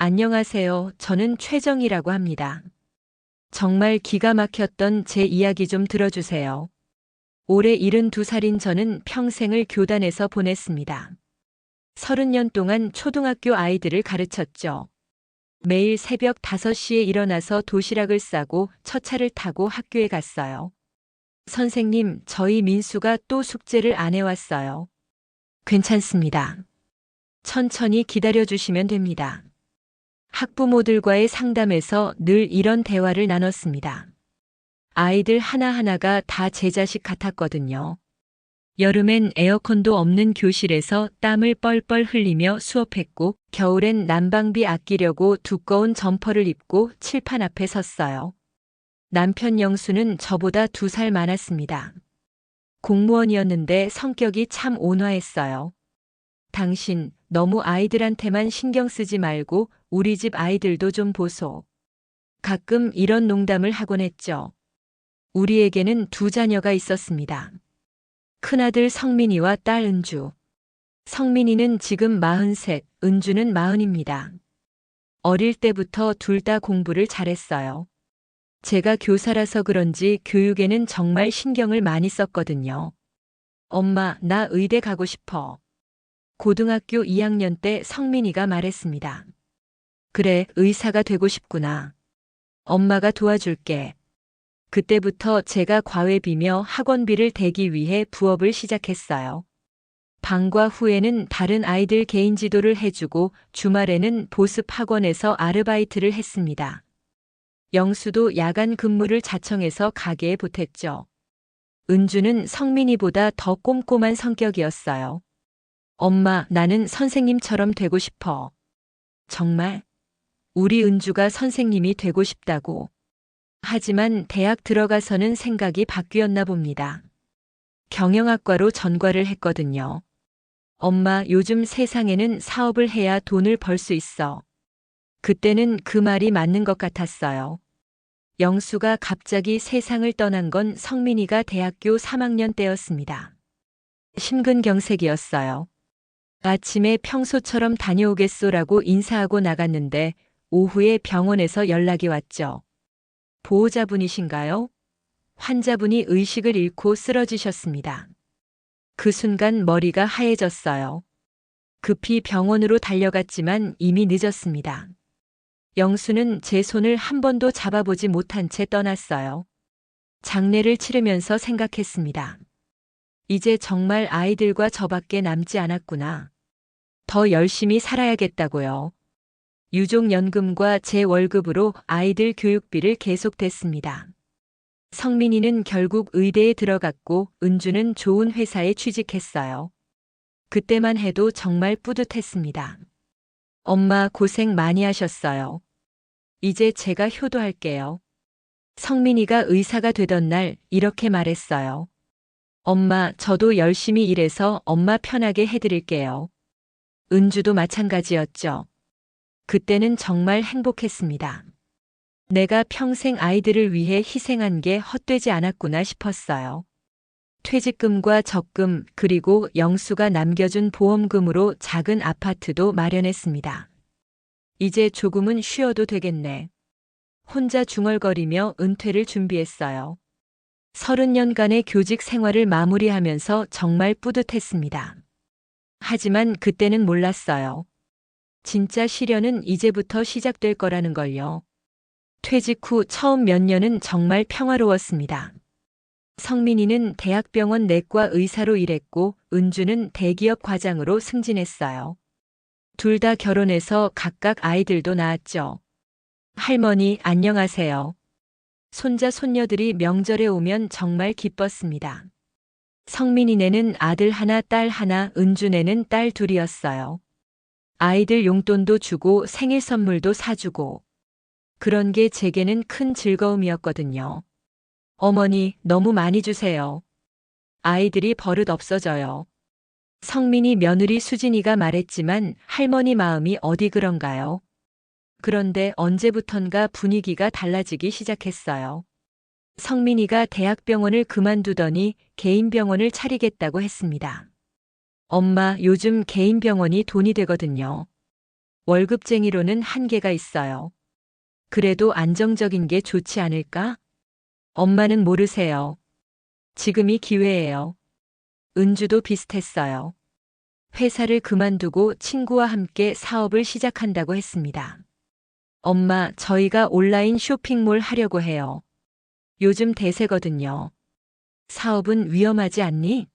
안녕하세요. 저는 최정이라고 합니다. 정말 기가 막혔던 제 이야기 좀 들어주세요. 올해 72살인 저는 평생을 교단에서 보냈습니다. 30년 동안 초등학교 아이들을 가르쳤죠. 매일 새벽 5시에 일어나서 도시락을 싸고 첫 차를 타고 학교에 갔어요. 선생님, 저희 민수가 또 숙제를 안 해왔어요. 괜찮습니다. 천천히 기다려주시면 됩니다. 학부모들과의 상담에서 늘 이런 대화를 나눴습니다. 아이들 하나하나가 다 제 자식 같았거든요. 여름엔 에어컨도 없는 교실에서 땀을 뻘뻘 흘리며 수업했고, 겨울엔 난방비 아끼려고 두꺼운 점퍼를 입고 칠판 앞에 섰어요. 남편 영수는 저보다 2살 많았습니다. 공무원이었는데 성격이 참 온화했어요. 당신 너무 아이들한테만 신경 쓰지 말고 우리 집 아이들도 좀 보소. 가끔 이런 농담을 하곤 했죠. 우리에게는 2자녀가 있었습니다. 큰아들 성민이와 딸 은주. 성민이는 지금 43, 은주는 40입니다. 어릴 때부터 둘 다 공부를 잘했어요. 제가 교사라서 그런지 교육에는 정말 신경을 많이 썼거든요. 엄마, 나 의대 가고 싶어. 고등학교 2학년 때 성민이가 말했습니다. 그래, 의사가 되고 싶구나. 엄마가 도와줄게. 그때부터 제가 과외비며 학원비를 대기 위해 부업을 시작했어요. 방과 후에는 다른 아이들 개인 지도를 해주고 주말에는 보습 학원에서 아르바이트를 했습니다. 영수도 야간 근무를 자청해서 가게에 보탰죠. 은주는 성민이보다 더 꼼꼼한 성격이었어요. 엄마, 나는 선생님처럼 되고 싶어. 정말? 우리 은주가 선생님이 되고 싶다고. 하지만 대학 들어가서는 생각이 바뀌었나 봅니다. 경영학과로 전과를 했거든요. 엄마, 요즘 세상에는 사업을 해야 돈을 벌 수 있어. 그때는 그 말이 맞는 것 같았어요. 영수가 갑자기 세상을 떠난 건 성민이가 대학교 3학년 때였습니다. 심근경색이었어요. 아침에 평소처럼 다녀오겠소라고 인사하고 나갔는데 오후에 병원에서 연락이 왔죠. 보호자분이신가요? 환자분이 의식을 잃고 쓰러지셨습니다. 그 순간 머리가 하얘졌어요. 급히 병원으로 달려갔지만 이미 늦었습니다. 영수는 제 손을 한 번도 잡아보지 못한 채 떠났어요. 장례를 치르면서 생각했습니다. 이제 정말 아이들과 저밖에 남지 않았구나. 더 열심히 살아야겠다고요. 유족연금과 제 월급으로 아이들 교육비를 계속댔습니다. 성민이는 결국 의대에 들어갔고 은주는 좋은 회사에 취직했어요. 그때만 해도 정말 뿌듯했습니다. 엄마 고생 많이 하셨어요. 이제 제가 효도할게요. 성민이가 의사가 되던 날 이렇게 말했어요. 엄마, 저도 열심히 일해서 엄마 편하게 해드릴게요. 은주도 마찬가지였죠. 그때는 정말 행복했습니다. 내가 평생 아이들을 위해 희생한 게 헛되지 않았구나 싶었어요. 퇴직금과 적금 그리고 영수가 남겨준 보험금으로 작은 아파트도 마련했습니다. 이제 조금은 쉬어도 되겠네. 혼자 중얼거리며 은퇴를 준비했어요. 30년간의 교직 생활을 마무리하면서 정말 뿌듯했습니다. 하지만 그때는 몰랐어요. 진짜 시련은 이제부터 시작될 거라는 걸요. 퇴직 후 처음 몇 년은 정말 평화로웠습니다. 성민이는 대학병원 내과 의사로 일했고 은주는 대기업 과장으로 승진했어요. 둘 다 결혼해서 각각 아이들도 낳았죠. 할머니, 안녕하세요. 손자 손녀들이 명절에 오면 정말 기뻤습니다. 성민이네는 아들 하나, 딸 하나, 은주네는 딸 둘이었어요. 아이들 용돈도 주고 생일 선물도 사주고. 그런 게 제게는 큰 즐거움이었거든요. 어머니, 너무 많이 주세요. 아이들이 버릇 없어져요. 성민이 며느리 수진이가 말했지만 할머니 마음이 어디 그런가요? 그런데 언제부턴가 분위기가 달라지기 시작했어요. 성민이가 대학병원을 그만두더니 개인 병원을 차리겠다고 했습니다. 엄마, 요즘 개인 병원이 돈이 되거든요. 월급쟁이로는 한계가 있어요. 그래도 안정적인 게 좋지 않을까? 엄마는 모르세요. 지금이 기회예요. 은주도 비슷했어요. 회사를 그만두고 친구와 함께 사업을 시작한다고 했습니다. 엄마, 저희가 온라인 쇼핑몰 하려고 해요. 요즘 대세거든요. 사업은 위험하지 않니?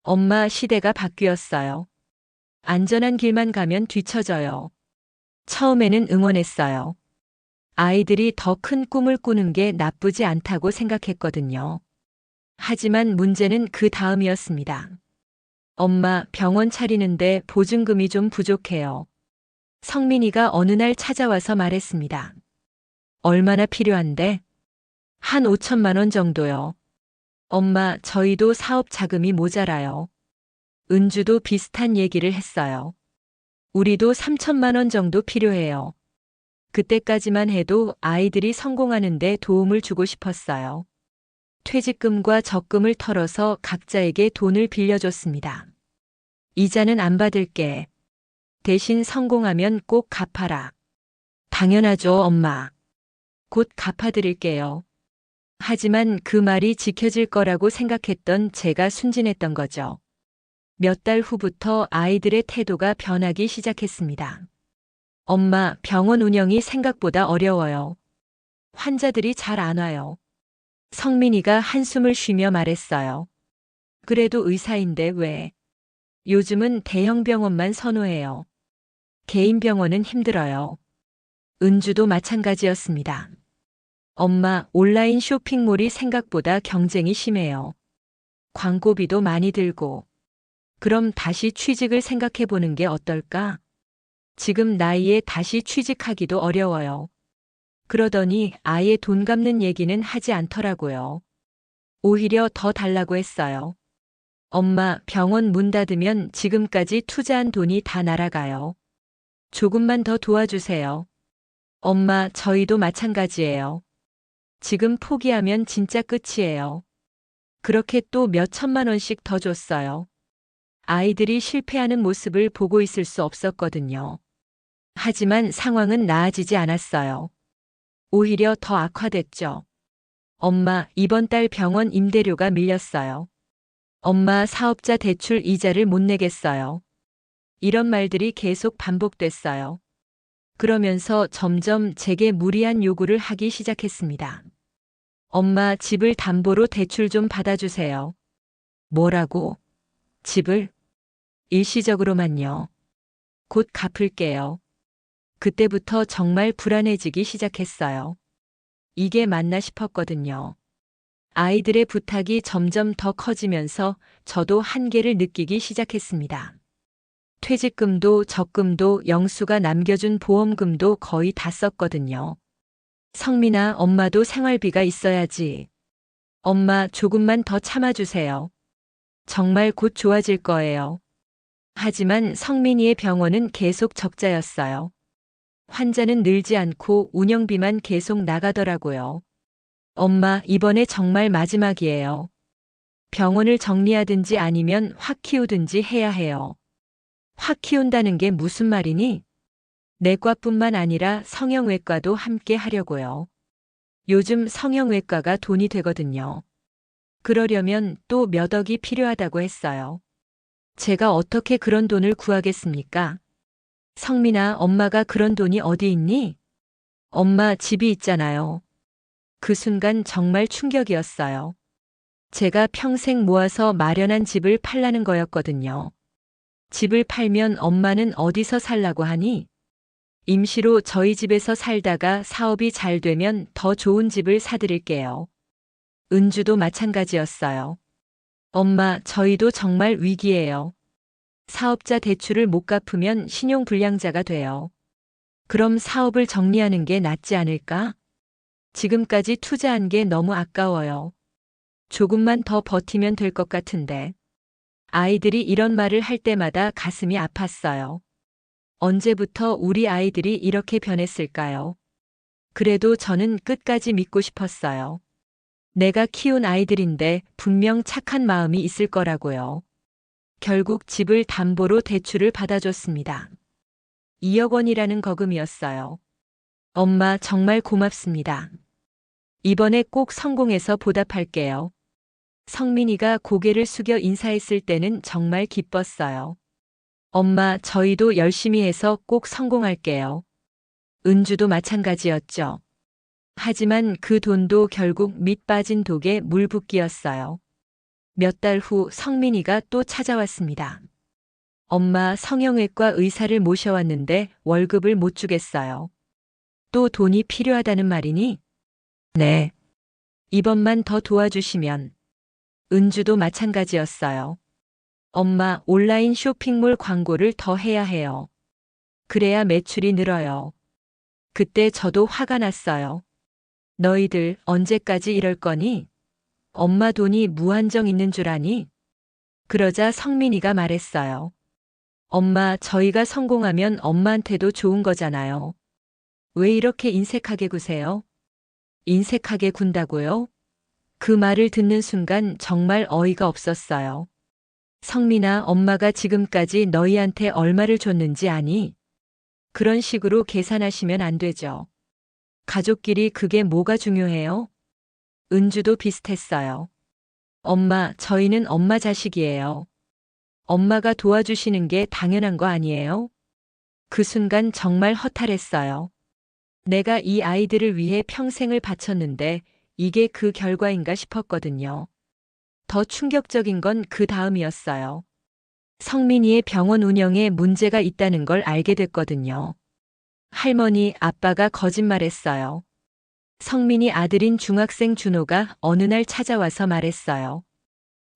엄마, 시대가 바뀌었어요. 안전한 길만 가면 뒤처져요. 처음에는 응원했어요. 아이들이 더 큰 꿈을 꾸는 게 나쁘지 않다고 생각했거든요. 하지만 문제는 그 다음이었습니다. 엄마, 병원 차리는데 보증금이 좀 부족해요. 성민이가 어느 날 찾아와서 말했습니다. 얼마나 필요한데? 한 5천만 원 정도요. 엄마, 저희도 사업 자금이 모자라요. 은주도 비슷한 얘기를 했어요. 우리도 3천만 원 정도 필요해요. 그때까지만 해도 아이들이 성공하는데 도움을 주고 싶었어요. 퇴직금과 적금을 털어서 각자에게 돈을 빌려줬습니다. 이자는 안 받을게. 대신 성공하면 꼭 갚아라. 당연하죠, 엄마. 곧 갚아드릴게요. 하지만 그 말이 지켜질 거라고 생각했던 제가 순진했던 거죠. 몇 달 후부터 아이들의 태도가 변하기 시작했습니다. 엄마, 병원 운영이 생각보다 어려워요. 환자들이 잘 안 와요. 성민이가 한숨을 쉬며 말했어요. 그래도 의사인데 왜? 요즘은 대형 병원만 선호해요. 개인 병원은 힘들어요. 은주도 마찬가지였습니다. 엄마, 온라인 쇼핑몰이 생각보다 경쟁이 심해요. 광고비도 많이 들고. 그럼 다시 취직을 생각해 보는 게 어떨까? 지금 나이에 다시 취직하기도 어려워요. 그러더니 아예 돈 갚는 얘기는 하지 않더라고요. 오히려 더 달라고 했어요. 엄마, 병원 문 닫으면 지금까지 투자한 돈이 다 날아가요. 조금만 더 도와주세요. 엄마, 저희도 마찬가지예요. 지금 포기하면 진짜 끝이에요. 그렇게 또 몇 천만 원씩 더 줬어요. 아이들이 실패하는 모습을 보고 있을 수 없었거든요. 하지만 상황은 나아지지 않았어요. 오히려 더 악화됐죠. 엄마, 이번 달 병원 임대료가 밀렸어요. 엄마, 사업자 대출 이자를 못 내겠어요. 이런 말들이 계속 반복됐어요. 그러면서 점점 제게 무리한 요구를 하기 시작했습니다. 엄마, 집을 담보로 대출 좀 받아주세요. 뭐라고? 집을? 일시적으로만요. 곧 갚을게요. 그때부터 정말 불안해지기 시작했어요. 이게 맞나 싶었거든요. 아이들의 부탁이 점점 더 커지면서 저도 한계를 느끼기 시작했습니다. 퇴직금도 적금도 영수가 남겨준 보험금도 거의 다 썼거든요. 성민아, 엄마도 생활비가 있어야지. 엄마, 조금만 더 참아주세요. 정말 곧 좋아질 거예요. 하지만 성민이의 병원은 계속 적자였어요. 환자는 늘지 않고 운영비만 계속 나가더라고요. 엄마, 이번에 정말 마지막이에요. 병원을 정리하든지 아니면 확 키우든지 해야 해요. 확 키운다는 게 무슨 말이니? 내과뿐만 아니라 성형외과도 함께 하려고요. 요즘 성형외과가 돈이 되거든요. 그러려면 또 몇 억이 필요하다고 했어요. 제가 어떻게 그런 돈을 구하겠습니까? 성민아, 엄마가 그런 돈이 어디 있니? 엄마, 집이 있잖아요. 그 순간 정말 충격이었어요. 제가 평생 모아서 마련한 집을 팔라는 거였거든요. 집을 팔면 엄마는 어디서 살라고 하니? 임시로 저희 집에서 살다가 사업이 잘 되면 더 좋은 집을 사드릴게요. 은주도 마찬가지였어요. 엄마, 저희도 정말 위기예요. 사업자 대출을 못 갚으면 신용불량자가 돼요. 그럼 사업을 정리하는 게 낫지 않을까? 지금까지 투자한 게 너무 아까워요. 조금만 더 버티면 될 것 같은데. 아이들이 이런 말을 할 때마다 가슴이 아팠어요. 언제부터 우리 아이들이 이렇게 변했을까요? 그래도 저는 끝까지 믿고 싶었어요. 내가 키운 아이들인데 분명 착한 마음이 있을 거라고요. 결국 집을 담보로 대출을 받아줬습니다. 2억 원이라는 거금이었어요. 엄마 정말 고맙습니다. 이번에 꼭 성공해서 보답할게요. 성민이가 고개를 숙여 인사했을 때는 정말 기뻤어요. 엄마, 저희도 열심히 해서 꼭 성공할게요. 은주도 마찬가지였죠. 하지만 그 돈도 결국 밑 빠진 독에 물 붓기였어요. 몇 달 후 성민이가 또 찾아왔습니다. 엄마, 성형외과 의사를 모셔왔는데 월급을 못 주겠어요. 또 돈이 필요하다는 말이니? 네. 이번만 더 도와주시면. 은주도 마찬가지였어요. 엄마, 온라인 쇼핑몰 광고를 더 해야 해요. 그래야 매출이 늘어요. 그때 저도 화가 났어요. 너희들 언제까지 이럴 거니? 엄마 돈이 무한정 있는 줄 아니? 그러자 성민이가 말했어요. 엄마, 저희가 성공하면 엄마한테도 좋은 거잖아요. 왜 이렇게 인색하게 구세요? 인색하게 군다고요? 그 말을 듣는 순간 정말 어이가 없었어요. 성민아, 엄마가 지금까지 너희한테 얼마를 줬는지 아니? 그런 식으로 계산하시면 안 되죠. 가족끼리 그게 뭐가 중요해요? 은주도 비슷했어요. 엄마, 저희는 엄마 자식이에요. 엄마가 도와주시는 게 당연한 거 아니에요? 그 순간 정말 허탈했어요. 내가 이 아이들을 위해 평생을 바쳤는데 이게 그 결과인가 싶었거든요. 더 충격적인 건 그 다음이었어요. 성민이의 병원 운영에 문제가 있다는 걸 알게 됐거든요. 할머니, 아빠가 거짓말했어요. 성민이 아들인 중학생 준호가 어느 날 찾아와서 말했어요.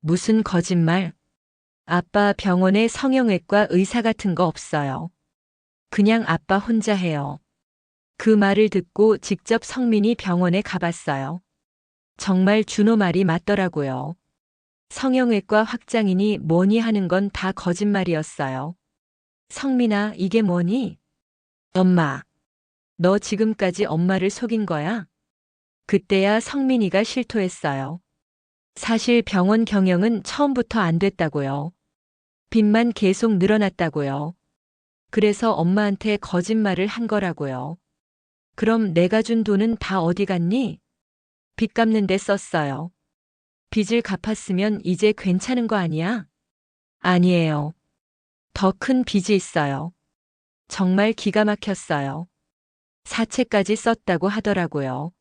무슨 거짓말? 아빠 병원에 성형외과 의사 같은 거 없어요. 그냥 아빠 혼자 해요. 그 말을 듣고 직접 성민이 병원에 가봤어요. 정말 준호 말이 맞더라고요. 성형외과 확장이니 뭐니 하는 건 다 거짓말이었어요. 성민아, 이게 뭐니? 엄마, 너 지금까지 엄마를 속인 거야? 그때야 성민이가 실토했어요. 사실 병원 경영은 처음부터 안 됐다고요. 빚만 계속 늘어났다고요. 그래서 엄마한테 거짓말을 한 거라고요. 그럼 내가 준 돈은 다 어디 갔니? 빚 갚는 데 썼어요. 빚을 갚았으면 이제 괜찮은 거 아니야? 아니에요. 더 큰 빚이 있어요. 정말 기가 막혔어요. 사채까지 썼다고 하더라고요.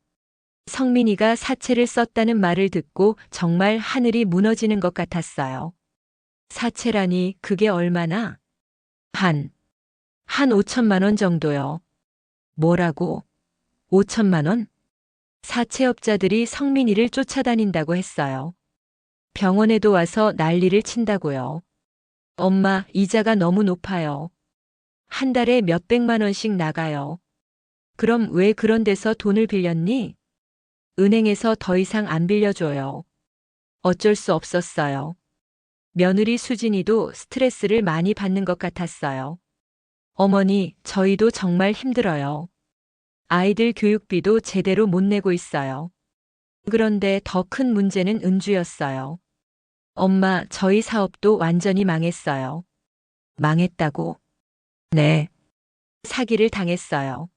성민이가 사채를 썼다는 말을 듣고 정말 하늘이 무너지는 것 같았어요. 사채라니 그게 얼마나? 한 5천만 원 정도요. 뭐라고? 5천만 원? 사채업자들이 성민이를 쫓아다닌다고 했어요. 병원에도 와서 난리를 친다고요. 엄마, 이자가 너무 높아요. 한 달에 몇백만 원씩 나가요. 그럼 왜 그런 데서 돈을 빌렸니? 은행에서 더 이상 안 빌려줘요. 어쩔 수 없었어요. 며느리 수진이도 스트레스를 많이 받는 것 같았어요. 어머니, 저희도 정말 힘들어요. 아이들 교육비도 제대로 못 내고 있어요. 그런데 더 큰 문제는 은주였어요. 엄마, 저희 사업도 완전히 망했어요. 망했다고? 네. 사기를 당했어요.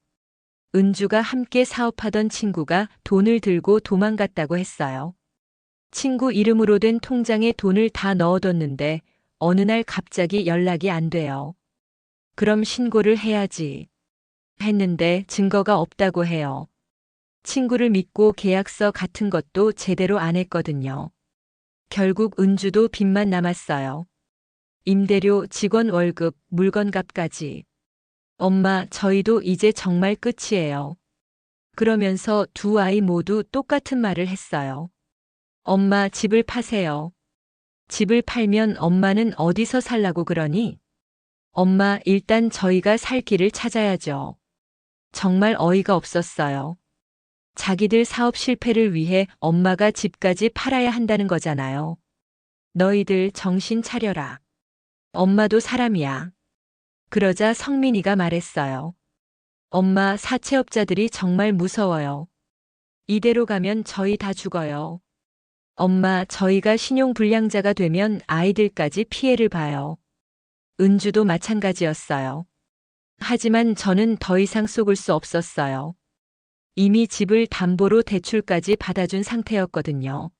은주가 함께 사업하던 친구가 돈을 들고 도망갔다고 했어요. 친구 이름으로 된 통장에 돈을 다 넣어뒀는데 어느 날 갑자기 연락이 안 돼요. 그럼 신고를 해야지. 했는데 증거가 없다고 해요. 친구를 믿고 계약서 같은 것도 제대로 안 했거든요. 결국 은주도 빚만 남았어요. 임대료, 직원 월급, 물건값까지. 엄마, 저희도 이제 정말 끝이에요. 그러면서 두 아이 모두 똑같은 말을 했어요. 엄마, 집을 파세요. 집을 팔면 엄마는 어디서 살라고 그러니? 엄마, 일단 저희가 살 길을 찾아야죠. 정말 어이가 없었어요. 자기들 사업 실패를 위해 엄마가 집까지 팔아야 한다는 거잖아요. 너희들 정신 차려라. 엄마도 사람이야. 그러자 성민이가 말했어요. 엄마, 사채업자들이 정말 무서워요. 이대로 가면 저희 다 죽어요. 엄마, 저희가 신용불량자가 되면 아이들까지 피해를 봐요. 은주도 마찬가지였어요. 하지만 저는 더 이상 속을 수 없었어요. 이미 집을 담보로 대출까지 받아준 상태였거든요.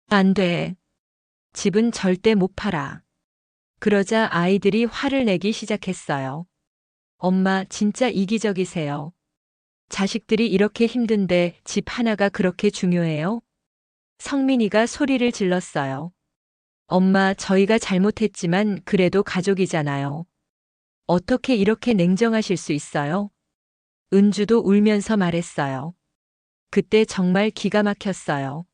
안 돼. 집은 절대 못 팔아. 그러자 아이들이 화를 내기 시작했어요. 엄마, 진짜 이기적이세요. 자식들이 이렇게 힘든데 집 하나가 그렇게 중요해요? 성민이가 소리를 질렀어요. 엄마, 저희가 잘못했지만 그래도 가족이잖아요. 어떻게 이렇게 냉정하실 수 있어요? 은주도 울면서 말했어요. 그때 정말 기가 막혔어요.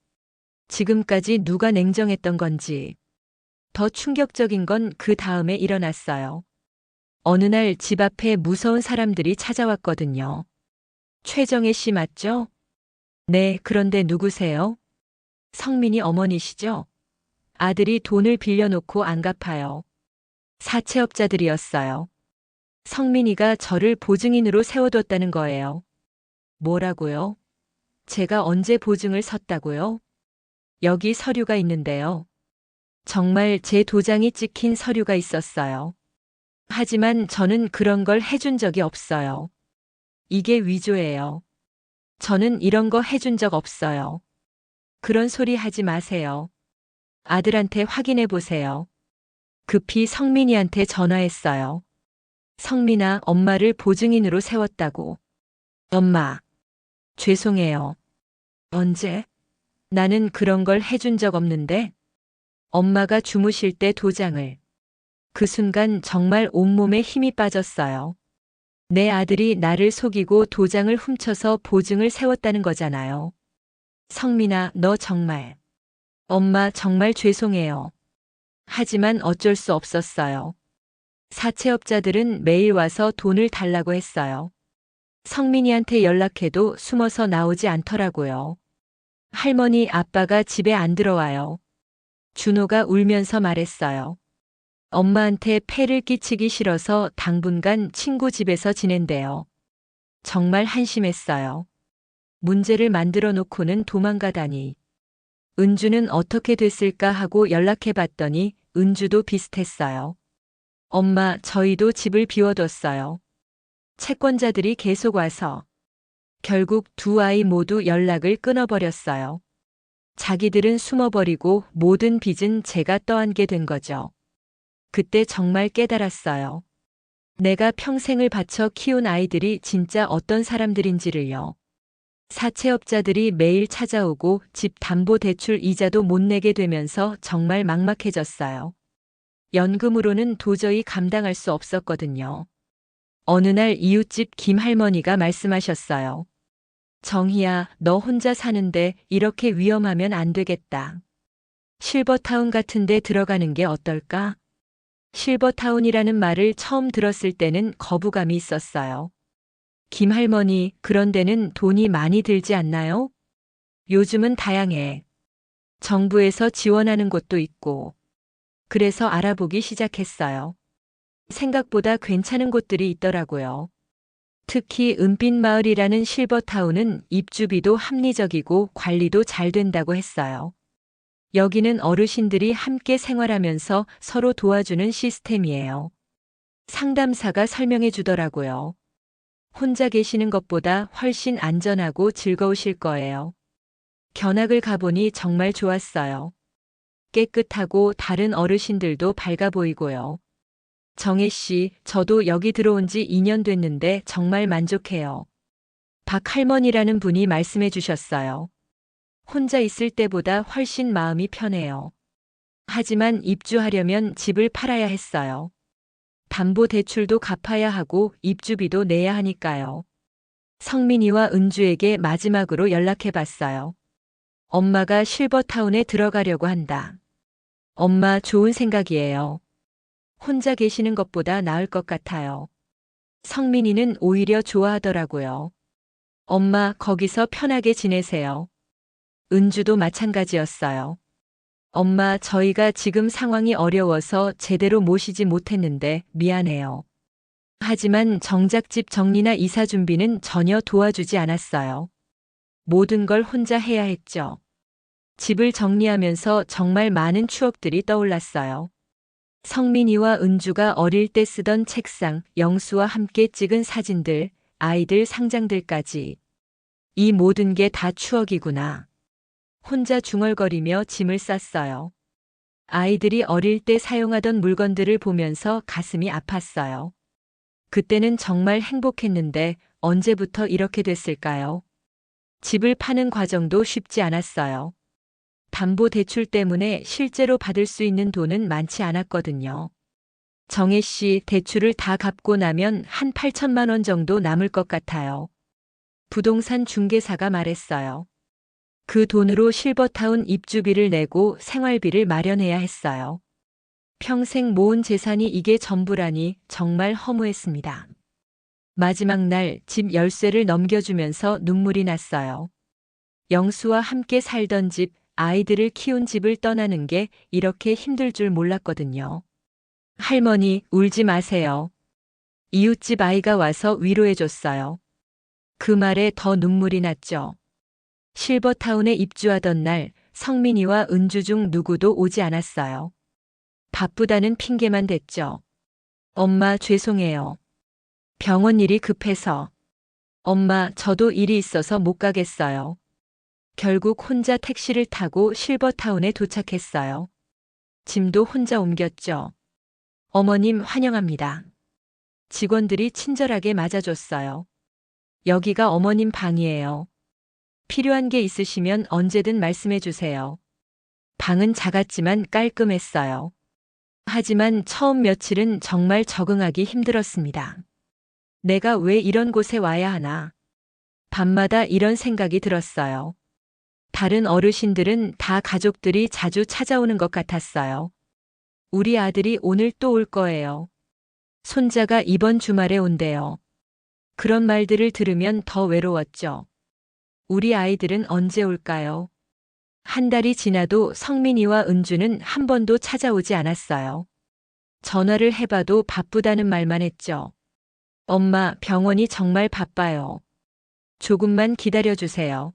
지금까지 누가 냉정했던 건지. 더 충격적인 건 그 다음에 일어났어요. 어느 날 집 앞에 무서운 사람들이 찾아왔거든요. 최정혜 씨 맞죠? 네, 그런데 누구세요? 성민이 어머니시죠? 아들이 돈을 빌려놓고 안 갚아요. 사채업자들이었어요. 성민이가 저를 보증인으로 세워뒀다는 거예요. 뭐라고요? 제가 언제 보증을 섰다고요? 여기 서류가 있는데요. 정말 제 도장이 찍힌 서류가 있었어요. 하지만 저는 그런 걸 해준 적이 없어요. 이게 위조예요. 저는 이런 거 해준 적 없어요. 그런 소리 하지 마세요. 아들한테 확인해 보세요. 급히 성민이한테 전화했어요. 성민아, 엄마를 보증인으로 세웠다고. 엄마, 죄송해요. 언제? 나는 그런 걸 해준 적 없는데. 엄마가 주무실 때 도장을. 그 순간 정말 온몸에 힘이 빠졌어요. 내 아들이 나를 속이고 도장을 훔쳐서 보증을 세웠다는 거잖아요. 성민아, 너 정말. 엄마, 정말 죄송해요. 하지만 어쩔 수 없었어요. 사채업자들은 매일 와서 돈을 달라고 했어요. 성민이한테 연락해도 숨어서 나오지 않더라고요. 할머니, 아빠가 집에 안 들어와요. 준호가 울면서 말했어요. 엄마한테 폐를 끼치기 싫어서 당분간 친구 집에서 지낸대요. 정말 한심했어요. 문제를 만들어 놓고는 도망가다니. 은주는 어떻게 됐을까 하고 연락해 봤더니 은주도 비슷했어요. 엄마, 저희도 집을 비워뒀어요. 채권자들이 계속 와서. 결국 두 아이 모두 연락을 끊어버렸어요. 자기들은 숨어버리고 모든 빚은 제가 떠안게 된 거죠. 그때 정말 깨달았어요. 내가 평생을 바쳐 키운 아이들이 진짜 어떤 사람들인지를요. 사채업자들이 매일 찾아오고 집 담보 대출 이자도 못 내게 되면서 정말 막막해졌어요. 연금으로는 도저히 감당할 수 없었거든요. 어느 날 이웃집 김할머니가 말씀하셨어요. 정희야, 너 혼자 사는데 이렇게 위험하면 안 되겠다. 실버타운 같은 데 들어가는 게 어떨까? 실버타운이라는 말을 처음 들었을 때는 거부감이 있었어요. 김할머니, 그런 데는 돈이 많이 들지 않나요? 요즘은 다양해. 정부에서 지원하는 곳도 있고. 그래서 알아보기 시작했어요. 생각보다 괜찮은 곳들이 있더라고요. 특히 은빛마을이라는 실버타운은 입주비도 합리적이고 관리도 잘 된다고 했어요. 여기는 어르신들이 함께 생활하면서 서로 도와주는 시스템이에요. 상담사가 설명해 주더라고요. 혼자 계시는 것보다 훨씬 안전하고 즐거우실 거예요. 견학을 가보니 정말 좋았어요. 깨끗하고 다른 어르신들도 밝아 보이고요. 정혜 씨, 저도 여기 들어온 지 2년 됐는데 정말 만족해요. 박 할머니라는 분이 말씀해 주셨어요. 혼자 있을 때보다 훨씬 마음이 편해요. 하지만 입주하려면 집을 팔아야 했어요. 담보 대출도 갚아야 하고 입주비도 내야 하니까요. 성민이와 은주에게 마지막으로 연락해 봤어요. 엄마가 실버타운에 들어가려고 한다. 엄마, 좋은 생각이에요. 혼자 계시는 것보다 나을 것 같아요. 성민이는 오히려 좋아하더라고요. 엄마, 거기서 편하게 지내세요. 은주도 마찬가지였어요. 엄마, 저희가 지금 상황이 어려워서 제대로 모시지 못했는데 미안해요. 하지만 정작 집 정리나 이사 준비는 전혀 도와주지 않았어요. 모든 걸 혼자 해야 했죠. 집을 정리하면서 정말 많은 추억들이 떠올랐어요. 성민이와 은주가 어릴 때 쓰던 책상, 영수와 함께 찍은 사진들, 아이들 상장들까지. 이 모든 게 다 추억이구나. 혼자 중얼거리며 짐을 쌌어요. 아이들이 어릴 때 사용하던 물건들을 보면서 가슴이 아팠어요. 그때는 정말 행복했는데 언제부터 이렇게 됐을까요? 집을 파는 과정도 쉽지 않았어요. 담보대출 때문에 실제로 받을 수 있는 돈은 많지 않았거든요. 정혜 씨, 대출을 다 갚고 나면 한 8천만 원 정도 남을 것 같아요. 부동산 중개사가 말했어요. 그 돈으로 실버타운 입주비를 내고 생활비를 마련해야 했어요. 평생 모은 재산이 이게 전부라니 정말 허무했습니다. 마지막 날 집 열쇠를 넘겨주면서 눈물이 났어요. 영수와 함께 살던 집, 아이들을 키운 집을 떠나는 게 이렇게 힘들 줄 몰랐거든요. 할머니, 울지 마세요. 이웃집 아이가 와서 위로해줬어요. 그 말에 더 눈물이 났죠. 실버타운에 입주하던 날 성민이와 은주 중 누구도 오지 않았어요. 바쁘다는 핑계만 댔죠. 엄마, 죄송해요. 병원 일이 급해서. 엄마, 저도 일이 있어서 못 가겠어요. 결국 혼자 택시를 타고 실버타운에 도착했어요. 짐도 혼자 옮겼죠. 어머님, 환영합니다. 직원들이 친절하게 맞아줬어요. 여기가 어머님 방이에요. 필요한 게 있으시면 언제든 말씀해 주세요. 방은 작았지만 깔끔했어요. 하지만 처음 며칠은 정말 적응하기 힘들었습니다. 내가 왜 이런 곳에 와야 하나? 밤마다 이런 생각이 들었어요. 다른 어르신들은 다 가족들이 자주 찾아오는 것 같았어요. 우리 아들이 오늘 또 올 거예요. 손자가 이번 주말에 온대요. 그런 말들을 들으면 더 외로웠죠. 우리 아이들은 언제 올까요? 한 달이 지나도 성민이와 은주는 한 번도 찾아오지 않았어요. 전화를 해봐도 바쁘다는 말만 했죠. 엄마, 병원이 정말 바빠요. 조금만 기다려주세요.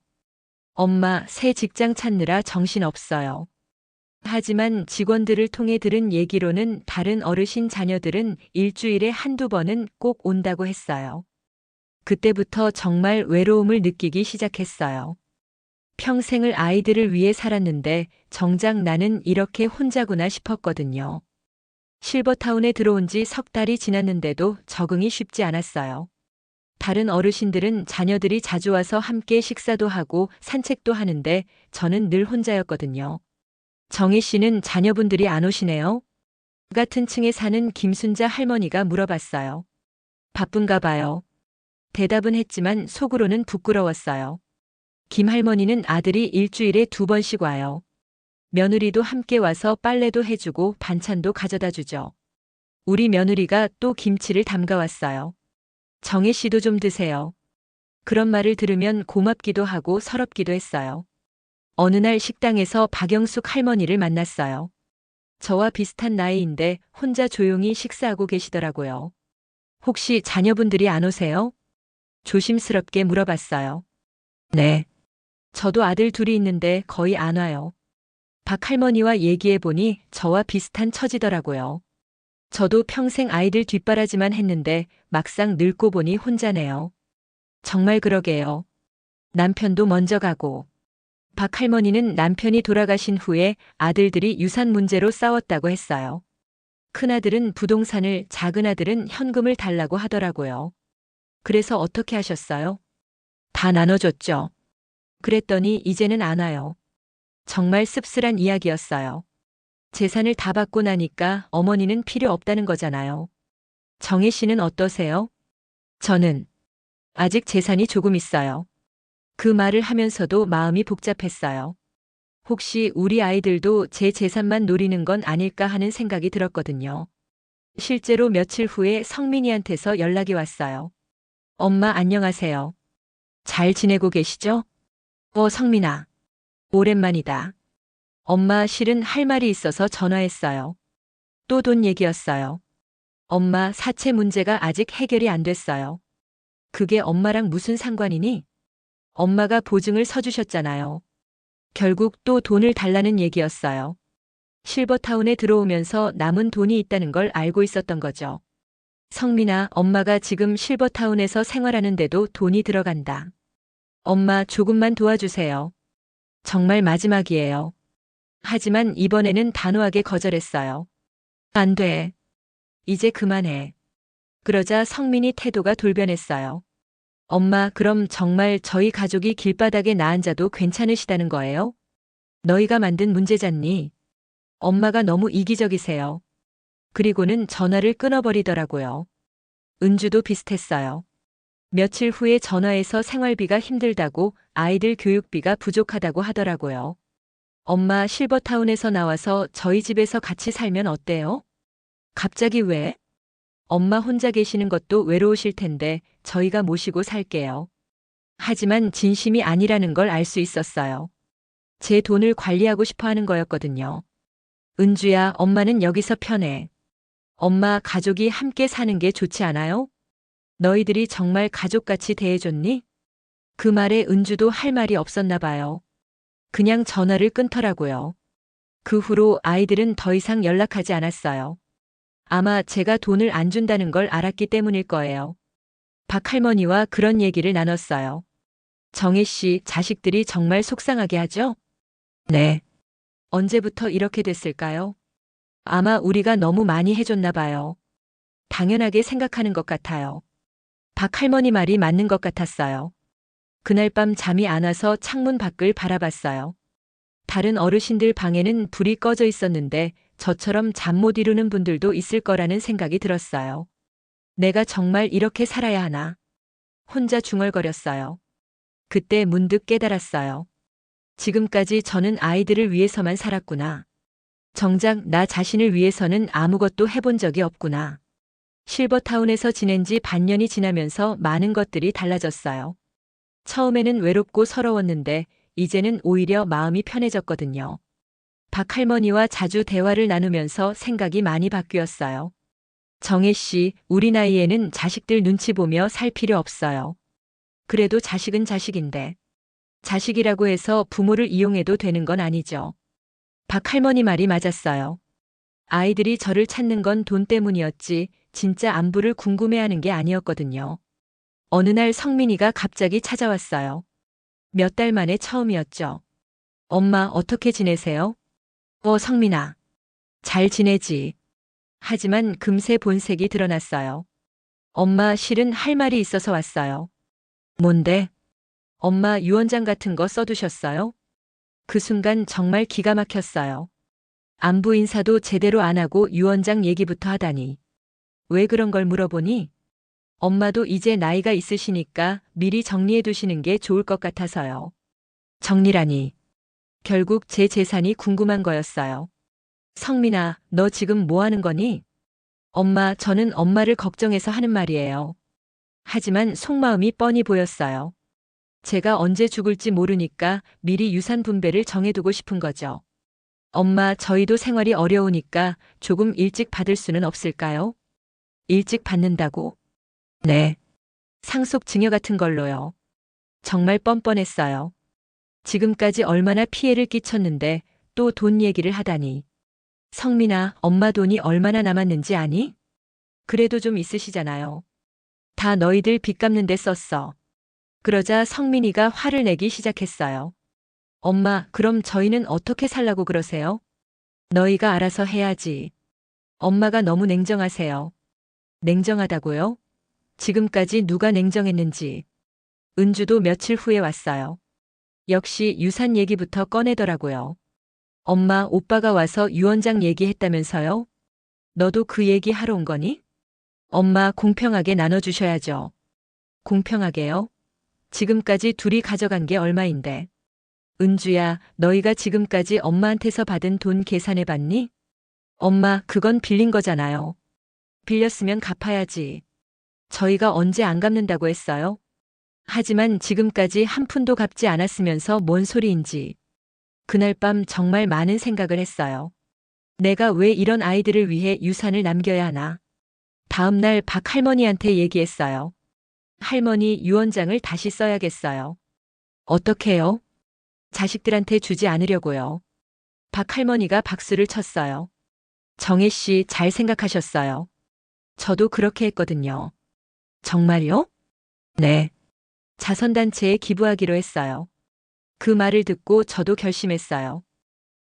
엄마, 새 직장 찾느라 정신없어요. 하지만 직원들을 통해 들은 얘기로는 다른 어르신 자녀들은 일주일에 한두 번은 꼭 온다고 했어요. 그때부터 정말 외로움을 느끼기 시작했어요. 평생을 아이들을 위해 살았는데 정작 나는 이렇게 혼자구나 싶었거든요. 실버타운에 들어온 지 석 달이 지났는데도 적응이 쉽지 않았어요. 다른 어르신들은 자녀들이 자주 와서 함께 식사도 하고 산책도 하는데 저는 늘 혼자였거든요. 정혜 씨는 자녀분들이 안 오시네요? 같은 층에 사는 김순자 할머니가 물어봤어요. 바쁜가 봐요. 대답은 했지만 속으로는 부끄러웠어요. 김 할머니는 아들이 일주일에 2번씩 와요. 며느리도 함께 와서 빨래도 해주고 반찬도 가져다 주죠. 우리 며느리가 또 김치를 담가왔어요. 정혜 씨도 좀 드세요. 그런 말을 들으면 고맙기도 하고 서럽기도 했어요. 어느 날 식당에서 박영숙 할머니를 만났어요. 저와 비슷한 나이인데 혼자 조용히 식사하고 계시더라고요. 혹시 자녀분들이 안 오세요? 조심스럽게 물어봤어요. 네. 저도 아들 둘이 있는데 거의 안 와요. 박 할머니와 얘기해보니 저와 비슷한 처지더라고요. 저도 평생 아이들 뒷바라지만 했는데 막상 늙고 보니 혼자네요. 정말 그러게요. 남편도 먼저 가고. 박 할머니는 남편이 돌아가신 후에 아들들이 유산 문제로 싸웠다고 했어요. 큰아들은 부동산을, 작은아들은 현금을 달라고 하더라고요. 그래서 어떻게 하셨어요? 다 나눠줬죠. 그랬더니 이제는 안 와요. 정말 씁쓸한 이야기였어요. 재산을 다 받고 나니까 어머니는 필요 없다는 거잖아요. 정혜 씨는 어떠세요? 저는 아직 재산이 조금 있어요. 그 말을 하면서도 마음이 복잡했어요. 혹시 우리 아이들도 제 재산만 노리는 건 아닐까 하는 생각이 들었거든요. 실제로 며칠 후에 성민이한테서 연락이 왔어요. 엄마, 안녕하세요. 잘 지내고 계시죠? 성민아. 오랜만이다. 엄마, 실은 할 말이 있어서 전화했어요. 또 돈 얘기였어요. 엄마, 사채 문제가 아직 해결이 안 됐어요. 그게 엄마랑 무슨 상관이니? 엄마가 보증을 서주셨잖아요. 결국 또 돈을 달라는 얘기였어요. 실버타운에 들어오면서 남은 돈이 있다는 걸 알고 있었던 거죠. 성민아, 엄마가 지금 실버타운에서 생활하는데도 돈이 들어간다. 엄마, 조금만 도와주세요. 정말 마지막이에요. 하지만 이번에는 단호하게 거절했어요. 안 돼. 이제 그만해. 그러자 성민이 태도가 돌변했어요. 엄마, 그럼 정말 저희 가족이 길바닥에 나앉아도 괜찮으시다는 거예요? 너희가 만든 문제잖니. 엄마가 너무 이기적이세요. 그리고는 전화를 끊어버리더라고요. 은주도 비슷했어요. 며칠 후에 전화해서 생활비가 힘들다고 아이들 교육비가 부족하다고 하더라고요. 엄마, 실버타운에서 나와서 저희 집에서 같이 살면 어때요? 갑자기 왜? 엄마 혼자 계시는 것도 외로우실 텐데 저희가 모시고 살게요. 하지만 진심이 아니라는 걸 알 수 있었어요. 제 돈을 관리하고 싶어 하는 거였거든요. 은주야, 엄마는 여기서 편해. 엄마, 가족이 함께 사는 게 좋지 않아요? 너희들이 정말 가족같이 대해줬니? 그 말에 은주도 할 말이 없었나 봐요. 그냥 전화를 끊더라고요. 그 후로 아이들은 더 이상 연락하지 않았어요. 아마 제가 돈을 안 준다는 걸 알았기 때문일 거예요. 박 할머니와 그런 얘기를 나눴어요. 정혜 씨, 자식들이 정말 속상하게 하죠? 네. 언제부터 이렇게 됐을까요? 아마 우리가 너무 많이 해줬나 봐요. 당연하게 생각하는 것 같아요. 박 할머니 말이 맞는 것 같았어요. 그날 밤 잠이 안 와서 창문 밖을 바라봤어요. 다른 어르신들 방에는 불이 꺼져 있었는데 저처럼 잠 못 이루는 분들도 있을 거라는 생각이 들었어요. 내가 정말 이렇게 살아야 하나? 혼자 중얼거렸어요. 그때 문득 깨달았어요. 지금까지 저는 아이들을 위해서만 살았구나. 정작 나 자신을 위해서는 아무것도 해본 적이 없구나. 실버타운에서 지낸 지 반년이 지나면서 많은 것들이 달라졌어요. 처음에는 외롭고 서러웠는데 이제는 오히려 마음이 편해졌거든요. 박 할머니와 자주 대화를 나누면서 생각이 많이 바뀌었어요. 정혜 씨, 우리 나이에는 자식들 눈치 보며 살 필요 없어요. 그래도 자식은 자식인데. 자식이라고 해서 부모를 이용해도 되는 건 아니죠. 박 할머니 말이 맞았어요. 아이들이 저를 찾는 건 돈 때문이었지 진짜 안부를 궁금해하는 게 아니었거든요. 어느 날 성민이가 갑자기 찾아왔어요. 몇 달 만에 처음이었죠. 엄마, 어떻게 지내세요? 성민아. 잘 지내지. 하지만 금세 본색이 드러났어요. 엄마, 실은 할 말이 있어서 왔어요. 뭔데? 엄마, 유언장 같은 거 써두셨어요? 그 순간 정말 기가 막혔어요. 안부 인사도 제대로 안 하고 유언장 얘기부터 하다니. 왜 그런 걸 물어보니? 엄마도 이제 나이가 있으시니까 미리 정리해 두시는 게 좋을 것 같아서요. 정리라니. 결국 제 재산이 궁금한 거였어요. 성민아, 너 지금 뭐 하는 거니? 엄마, 저는 엄마를 걱정해서 하는 말이에요. 하지만 속마음이 뻔히 보였어요. 제가 언제 죽을지 모르니까 미리 유산 분배를 정해두고 싶은 거죠. 엄마, 저희도 생활이 어려우니까 조금 일찍 받을 수는 없을까요? 일찍 받는다고? 네. 상속 증여 같은 걸로요. 정말 뻔뻔했어요. 지금까지 얼마나 피해를 끼쳤는데 또 돈 얘기를 하다니. 성민아, 엄마 돈이 얼마나 남았는지 아니? 그래도 좀 있으시잖아요. 다 너희들 빚 갚는 데 썼어. 그러자 성민이가 화를 내기 시작했어요. 엄마, 그럼 저희는 어떻게 살라고 그러세요? 너희가 알아서 해야지. 엄마가 너무 냉정하세요. 냉정하다고요? 지금까지 누가 냉정했는지. 은주도 며칠 후에 왔어요. 역시 유산 얘기부터 꺼내더라고요. 엄마, 오빠가 와서 유언장 얘기했다면서요? 너도 그 얘기 하러 온 거니? 엄마, 공평하게 나눠주셔야죠. 공평하게요? 지금까지 둘이 가져간 게 얼마인데. 은주야, 너희가 지금까지 엄마한테서 받은 돈 계산해 봤니? 엄마, 그건 빌린 거잖아요. 빌렸으면 갚아야지. 저희가 언제 안 갚는다고 했어요? 하지만 지금까지 한 푼도 갚지 않았으면서 뭔 소리인지. 그날 밤 정말 많은 생각을 했어요. 내가 왜 이런 아이들을 위해 유산을 남겨야 하나? 다음 날 박 할머니한테 얘기했어요. 할머니, 유언장을 다시 써야겠어요. 어떻게요? 자식들한테 주지 않으려고요. 박 할머니가 박수를 쳤어요. 정혜 씨 잘 생각하셨어요. 저도 그렇게 했거든요. 정말요? 네. 자선단체에 기부하기로 했어요. 그 말을 듣고 저도 결심했어요.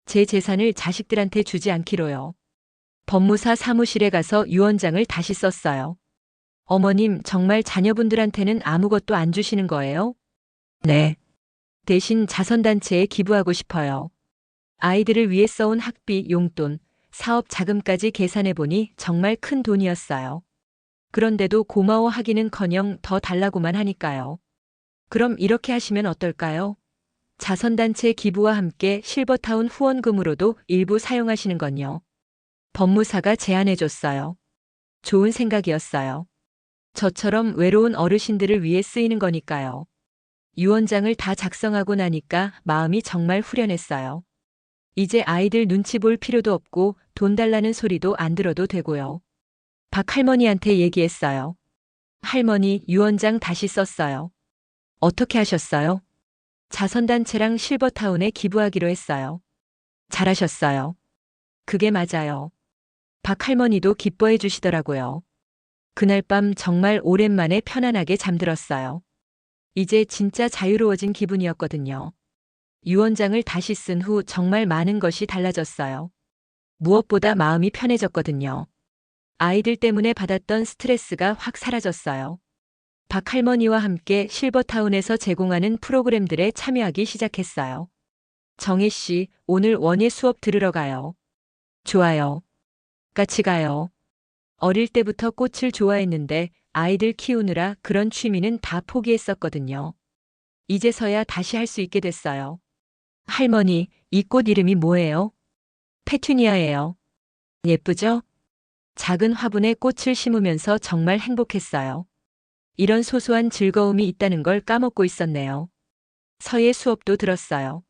제 재산을 자식들한테 주지 않기로요. 법무사 사무실에 가서 유언장을 다시 썼어요. 어머님, 정말 자녀분들한테는 아무것도 안 주시는 거예요? 네. 대신 자선단체에 기부하고 싶어요. 아이들을 위해 써온 학비, 용돈, 사업 자금까지 계산해보니 정말 큰 돈이었어요. 그런데도 고마워하기는커녕 더 달라고만 하니까요. 그럼 이렇게 하시면 어떨까요? 자선단체 기부와 함께 실버타운 후원금으로도 일부 사용하시는 건요. 법무사가 제안해줬어요. 좋은 생각이었어요. 저처럼 외로운 어르신들을 위해 쓰이는 거니까요. 유언장을 다 작성하고 나니까 마음이 정말 후련했어요. 이제 아이들 눈치 볼 필요도 없고 돈 달라는 소리도 안 들어도 되고요. 박 할머니한테 얘기했어요. 할머니, 유언장 다시 썼어요. 어떻게 하셨어요? 자선단체랑 실버타운에 기부하기로 했어요. 잘하셨어요. 그게 맞아요. 박 할머니도 기뻐해 주시더라고요. 그날 밤 정말 오랜만에 편안하게 잠들었어요. 이제 진짜 자유로워진 기분이었거든요. 유언장을 다시 쓴 후 정말 많은 것이 달라졌어요. 무엇보다 마음이 편해졌거든요. 아이들 때문에 받았던 스트레스가 확 사라졌어요. 박 할머니와 함께 실버타운에서 제공하는 프로그램들에 참여하기 시작했어요. 정혜 씨, 오늘 원예 수업 들으러 가요. 좋아요. 같이 가요. 어릴 때부터 꽃을 좋아했는데 아이들 키우느라 그런 취미는 다 포기했었거든요. 이제서야 다시 할 수 있게 됐어요. 할머니, 이 꽃 이름이 뭐예요? 페투니아예요. 예쁘죠? 작은 화분에 꽃을 심으면서 정말 행복했어요. 이런 소소한 즐거움이 있다는 걸 까먹고 있었네요. 서예 수업도 들었어요.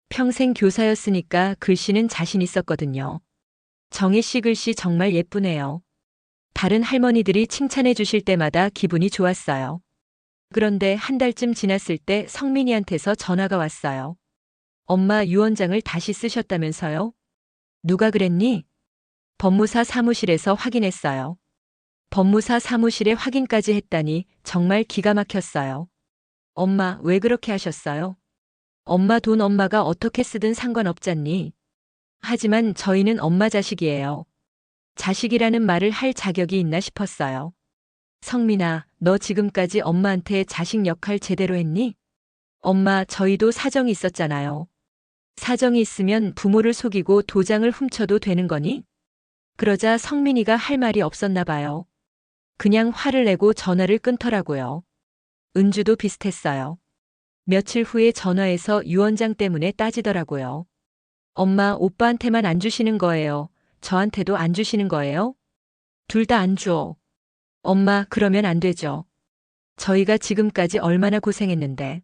평생 교사였으니까 글씨는 자신 있었거든요. 정혜 씨 글씨 정말 예쁘네요. 다른 할머니들이 칭찬해 주실 때마다 기분이 좋았어요. 그런데 한 달쯤 지났을 때 성민이한테서 전화가 왔어요. 엄마 유언장을 다시 쓰셨다면서요? 누가 그랬니? 법무사 사무실에서 확인했어요. 법무사 사무실에 확인까지 했다니 정말 기가 막혔어요. 엄마, 왜 그렇게 하셨어요? 엄마 돈 엄마가 어떻게 쓰든 상관없잖니. 하지만 저희는 엄마 자식이에요. 자식이라는 말을 할 자격이 있나 싶었어요. 성민아, 너 지금까지 엄마한테 자식 역할 제대로 했니? 엄마, 저희도 사정이 있었잖아요. 사정이 있으면 부모를 속이고 도장을 훔쳐도 되는 거니? 그러자 성민이가 할 말이 없었나 봐요. 그냥 화를 내고 전화를 끊더라고요. 은주도 비슷했어요. 며칠 후에 전화해서 유언장 때문에 따지더라고요. 엄마, 오빠한테만 안 주시는 거예요. 저한테도 안 주시는 거예요? 둘 다 안 줘. 엄마, 그러면 안 되죠. 저희가 지금까지 얼마나 고생했는데.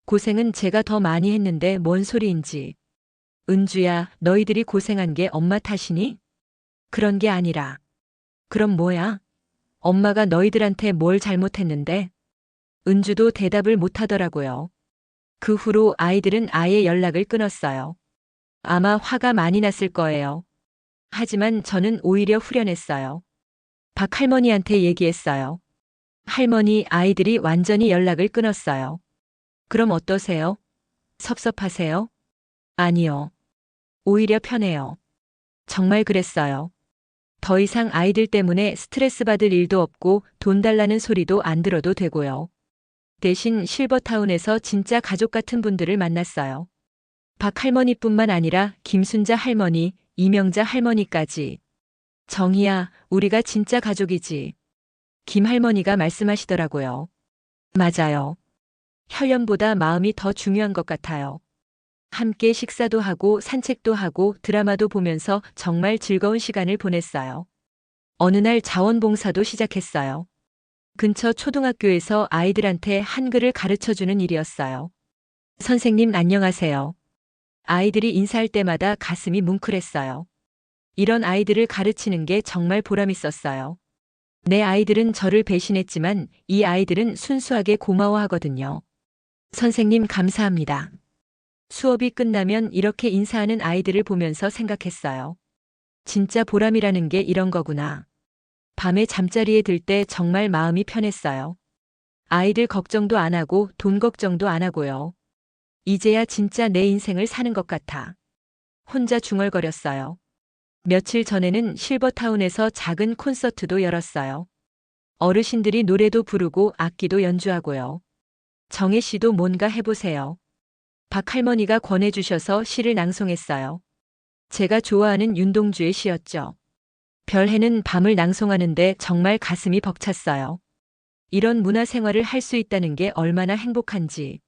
고생은 제가 더 많이 했는데 뭔 소리인지. 은주야, 너희들이 고생한 게 엄마 탓이니? 그런 게 아니라. 그럼 뭐야? 엄마가 너희들한테 뭘 잘못했는데? 은주도 대답을 못 하더라고요. 그 후로 아이들은 아예 연락을 끊었어요. 아마 화가 많이 났을 거예요. 하지만 저는 오히려 후련했어요. 박 할머니한테 얘기했어요. 할머니, 아이들이 완전히 연락을 끊었어요. 그럼 어떠세요? 섭섭하세요? 아니요. 오히려 편해요. 정말 그랬어요. 더 이상 아이들 때문에 스트레스 받을 일도 없고 돈 달라는 소리도 안 들어도 되고요. 대신 실버타운에서 진짜 가족 같은 분들을 만났어요. 박 할머니뿐만 아니라 김순자 할머니, 이명자 할머니까지. 정희야, 우리가 진짜 가족이지. 김 할머니가 말씀하시더라고요. 맞아요. 혈연보다 마음이 더 중요한 것 같아요. 함께 식사도 하고 산책도 하고 드라마도 보면서 정말 즐거운 시간을 보냈어요. 어느 날 자원봉사도 시작했어요. 근처 초등학교에서 아이들한테 한글을 가르쳐주는 일이었어요. 선생님 안녕하세요. 아이들이 인사할 때마다 가슴이 뭉클했어요. 이런 아이들을 가르치는 게 정말 보람있었어요. 내 아이들은 저를 배신했지만 이 아이들은 순수하게 고마워하거든요. 선생님 감사합니다. 수업이 끝나면 이렇게 인사하는 아이들을 보면서 생각했어요. 진짜 보람이라는 게 이런 거구나. 밤에 잠자리에 들 때 정말 마음이 편했어요. 아이들 걱정도 안 하고 돈 걱정도 안 하고요. 이제야 진짜 내 인생을 사는 것 같아. 혼자 중얼거렸어요. 며칠 전에는 실버타운에서 작은 콘서트도 열었어요. 어르신들이 노래도 부르고 악기도 연주하고요. 정혜 씨도 뭔가 해보세요. 박 할머니가 권해주셔서 시를 낭송했어요. 제가 좋아하는 윤동주의 시였죠. 별해는 밤을 낭송하는데 정말 가슴이 벅찼어요. 이런 문화생활을 할 수 있다는 게 얼마나 행복한지.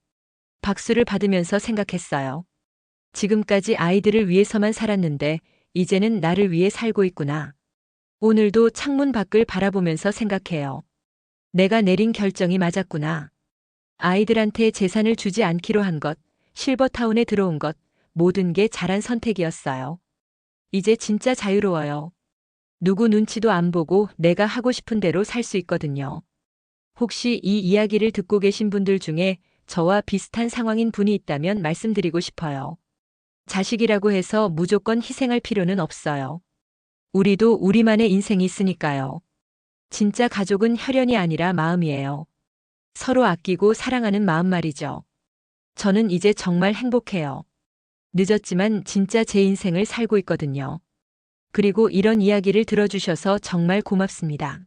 박수를 받으면서 생각했어요. 지금까지 아이들을 위해서만 살았는데 이제는 나를 위해 살고 있구나. 오늘도 창문 밖을 바라보면서 생각해요. 내가 내린 결정이 맞았구나. 아이들한테 재산을 주지 않기로 한 것, 실버타운에 들어온 것, 모든 게 잘한 선택이었어요. 이제 진짜 자유로워요. 누구 눈치도 안 보고 내가 하고 싶은 대로 살 수 있거든요. 혹시 이 이야기를 듣고 계신 분들 중에 저와 비슷한 상황인 분이 있다면 말씀드리고 싶어요. 자식이라고 해서 무조건 희생할 필요는 없어요. 우리도 우리만의 인생이 있으니까요. 진짜 가족은 혈연이 아니라 마음이에요. 서로 아끼고 사랑하는 마음 말이죠. 저는 이제 정말 행복해요. 늦었지만 진짜 제 인생을 살고 있거든요. 그리고 이런 이야기를 들어주셔서 정말 고맙습니다.